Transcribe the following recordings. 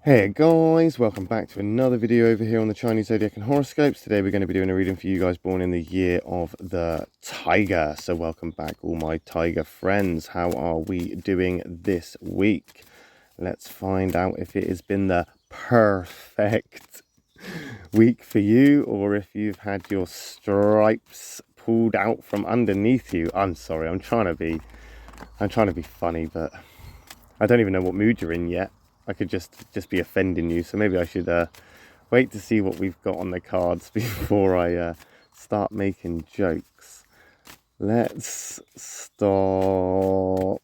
Hey guys, welcome back to another video over here on the Chinese Zodiac and Horoscopes. Today we're going to be doing a reading for you guys born in the year of the Tiger. So welcome back all my Tiger friends. How are we doing this week? Let's find out if it has been the perfect week for you or if you've had your stripes pulled out from underneath you. I'm sorry, I'm trying to be funny, but I don't even know what mood you're in yet. I could just be offending you, so maybe I should wait to see what we've got on the cards before I start making jokes. Let's stop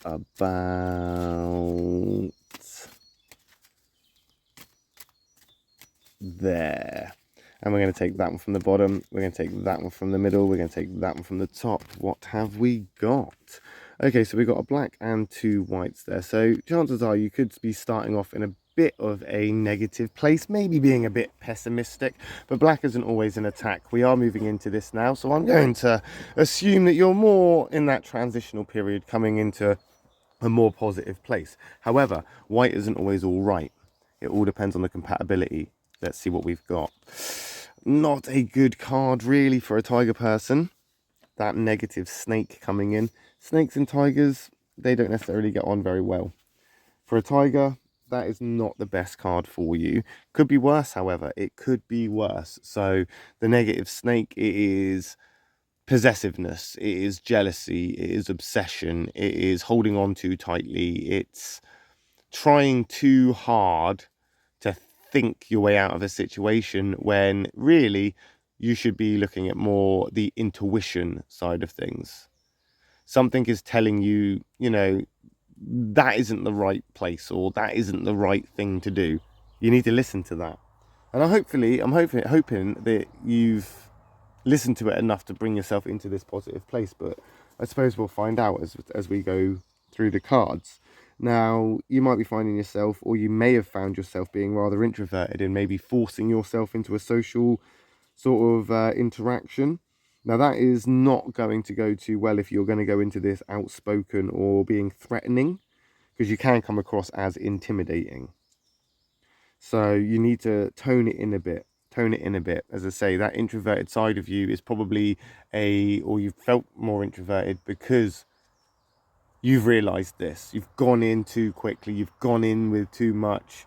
about there. And we're going to take that one from the bottom. We're going to take that one from the middle. We're going to take that one from the top. What have we got? Okay, so we've got a black and two whites there. So chances are you could be starting off in a bit of a negative place, maybe being a bit pessimistic, but black isn't always an attack. We are moving into this now, so I'm going to assume that you're more in that transitional period coming into a more positive place. However, white isn't always all right. It all depends on the compatibility. Let's see what we've got. Not a good card really for a tiger person. That negative snake coming in. Snakes and tigers, they don't necessarily get on very well. For a tiger, that is not the best card for you. Could be worse, however. It could be worse. So the negative snake, it is possessiveness, it is jealousy, it is obsession, it is holding on too tightly, it's trying too hard to think your way out of a situation when really you should be looking at more the intuition side of things. Something is telling you, that isn't the right place or that isn't the right thing to do. You need to listen to that. And I'm hoping that you've listened to it enough to bring yourself into this positive place. But I suppose we'll find out as we go through the cards. Now, you might be finding yourself, or you may have found yourself being rather introverted and maybe forcing yourself into a social sort of interaction. Now, that is not going to go too well if you're going to go into this outspoken or being threatening, because you can come across as intimidating. So you need to tone it in a bit. As I say, that introverted side of you is probably or you've felt more introverted because you've realized this. You've gone in too quickly. You've gone in with too much,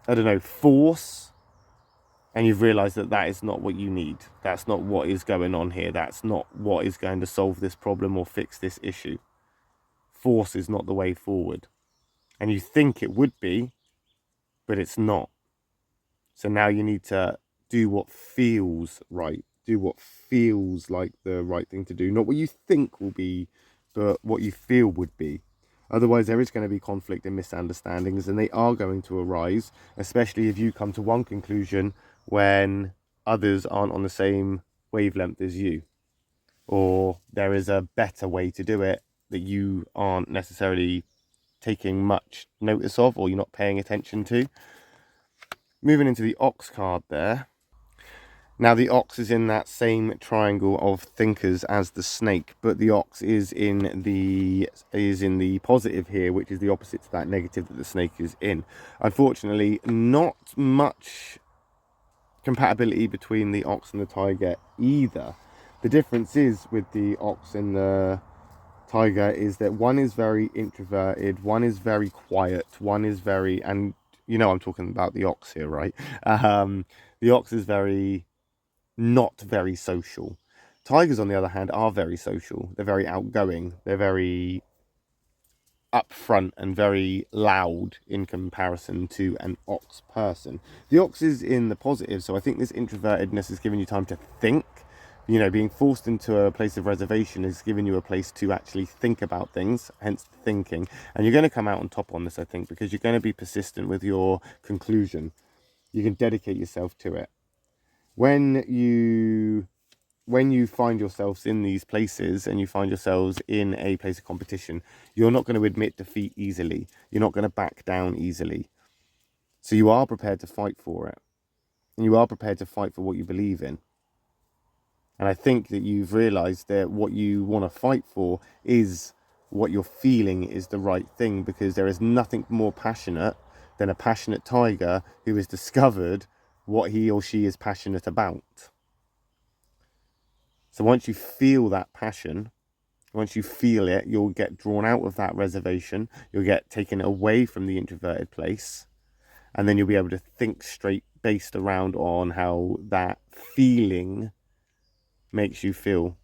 I don't know, force. And you've realized that that is not what you need. That's not what is going on here. That's not what is going to solve this problem or fix this issue. Force is not the way forward. And you think it would be, but it's not. So now you need to do what feels right. Do what feels like the right thing to do. Not what you think will be, but what you feel would be. Otherwise, there is going to be conflict and misunderstandings, and they are going to arise, especially if you come to one conclusion when others aren't on the same wavelength as you. Or there is a better way to do it that you aren't necessarily taking much notice of, or you're not paying attention to. Moving into the ox card there. Now the ox is in that same triangle of thinkers as the snake, but the ox is in the positive here, which is the opposite to that negative that the snake is in. Unfortunately, not much compatibility between the ox and the tiger either. The difference is with the ox and the tiger is that one is very introverted, one is very quiet, one is very, and I'm talking about the ox here, right? The ox is not very social. Tigers, on the other hand, are very social. They're very outgoing. They're very upfront and very loud in comparison to an ox person. The ox is in the positive, so I think this introvertedness is giving you time to think. Being forced into a place of reservation is giving you a place to actually think about things, hence thinking. And you're going to come out on top on this, I think, because you're going to be persistent with your conclusion. You can dedicate yourself to it. When you find yourselves in these places and you find yourselves in a place of competition, you're not going to admit defeat easily. You're not going to back down easily. So you are prepared to fight for it. And you are prepared to fight for what you believe in. And I think that you've realized that what you want to fight for is what you're feeling is the right thing, because there is nothing more passionate than a passionate tiger who has discovered what he or she is passionate about. So once you feel that passion, once you feel it, you'll get drawn out of that reservation. You'll get taken away from the introverted place. And then you'll be able to think straight based around on how that feeling makes you feel.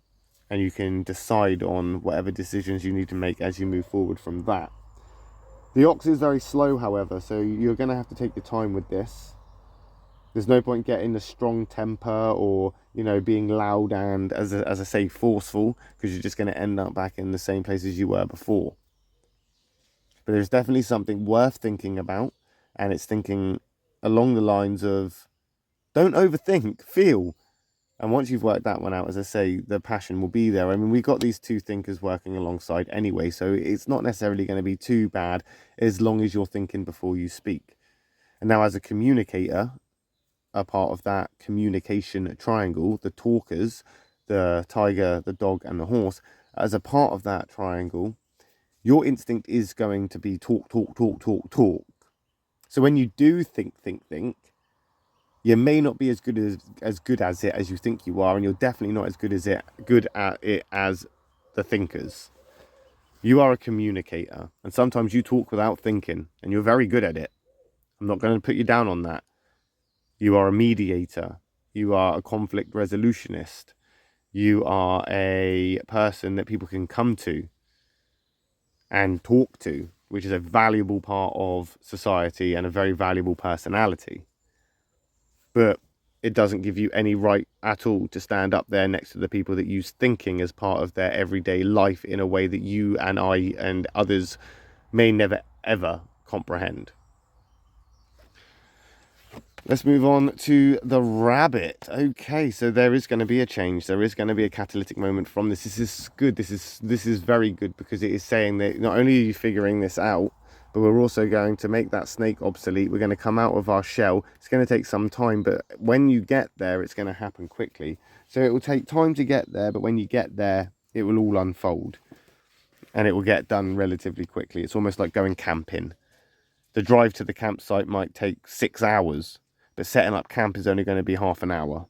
And you can decide on whatever decisions you need to make as you move forward from that. The ox is very slow, however, so you're going to have to take your time with this. There's no point getting a strong temper or, you know, being loud and, as I say, forceful, because you're just going to end up back in the same place as you were before. But there's definitely something worth thinking about, and it's thinking along the lines of, don't overthink, feel. And once you've worked that one out, as I say, the passion will be there. I mean, we've got these two thinkers working alongside anyway, so it's not necessarily going to be too bad as long as you're thinking before you speak. And now as a communicator, a part of that communication triangle, the talkers, the tiger, the dog, and the horse, as a part of that triangle, your instinct is going to be talk, talk, talk, talk, talk. So when you do think, you may not be as good at it as you think you are, and you're definitely not as good at it as the thinkers. You are a communicator, and sometimes you talk without thinking, and you're very good at it. I'm not going to put you down on that. You are a mediator. You are a conflict resolutionist. You are a person that people can come to and talk to, which is a valuable part of society and a very valuable personality. But it doesn't give you any right at all to stand up there next to the people that use thinking as part of their everyday life in a way that you and I and others may never ever comprehend. Let's move on to the rabbit. Okay, so there is going to be a change. There is going to be a catalytic moment from this. This is good. This is very good, because it is saying that not only are you figuring this out, but we're also going to make that snake obsolete. We're going to come out of our shell. It's going to take some time, but when you get there, it's going to happen quickly. So it will take time to get there, but when you get there, it will all unfold. And it will get done relatively quickly. It's almost like going camping. The drive to the campsite might take 6 hours, but setting up camp is only going to be half an hour.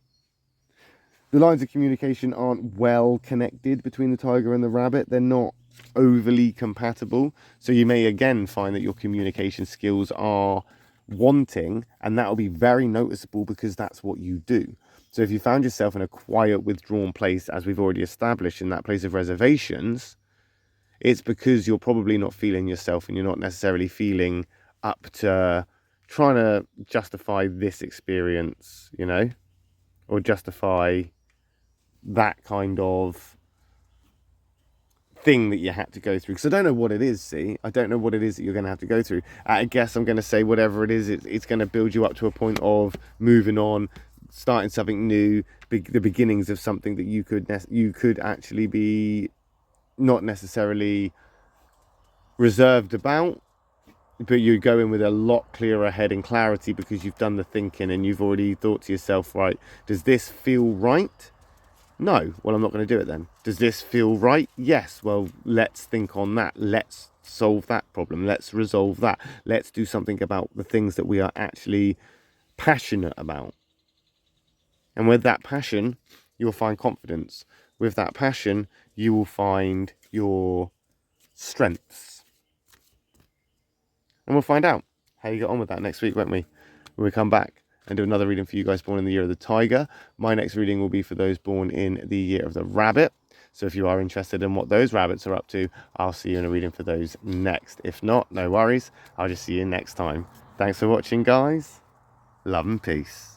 The lines of communication aren't well connected between the tiger and the rabbit. They're not overly compatible. So you may again find that your communication skills are wanting, and that will be very noticeable because that's what you do. So if you found yourself in a quiet, withdrawn place, as we've already established, in that place of reservations, it's because you're probably not feeling yourself, and you're not necessarily feeling up to trying to justify this experience, you know, or justify that kind of thing that you had to go through. Because I don't know what it is, see? I don't know what it is that you're going to have to go through. I guess I'm going to say whatever it is, it's going to build you up to a point of moving on, starting something new, the beginnings of something that you could actually be not necessarily reserved about, but you go in with a lot clearer head and clarity because you've done the thinking and you've already thought to yourself, right, does this feel right? No. Well, I'm not going to do it then. Does this feel right? Yes. Well, let's think on that. Let's solve that problem. Let's resolve that. Let's do something about the things that we are actually passionate about. And with that passion, you'll find confidence. With that passion, you will find your strengths. And we'll find out how you get on with that next week, won't we? When we come back and do another reading for you guys born in the year of the tiger. My next reading will be for those born in the year of the rabbit. So if you are interested in what those rabbits are up to, I'll see you in a reading for those next. If not, no worries. I'll just see you next time. Thanks for watching, guys. Love and peace.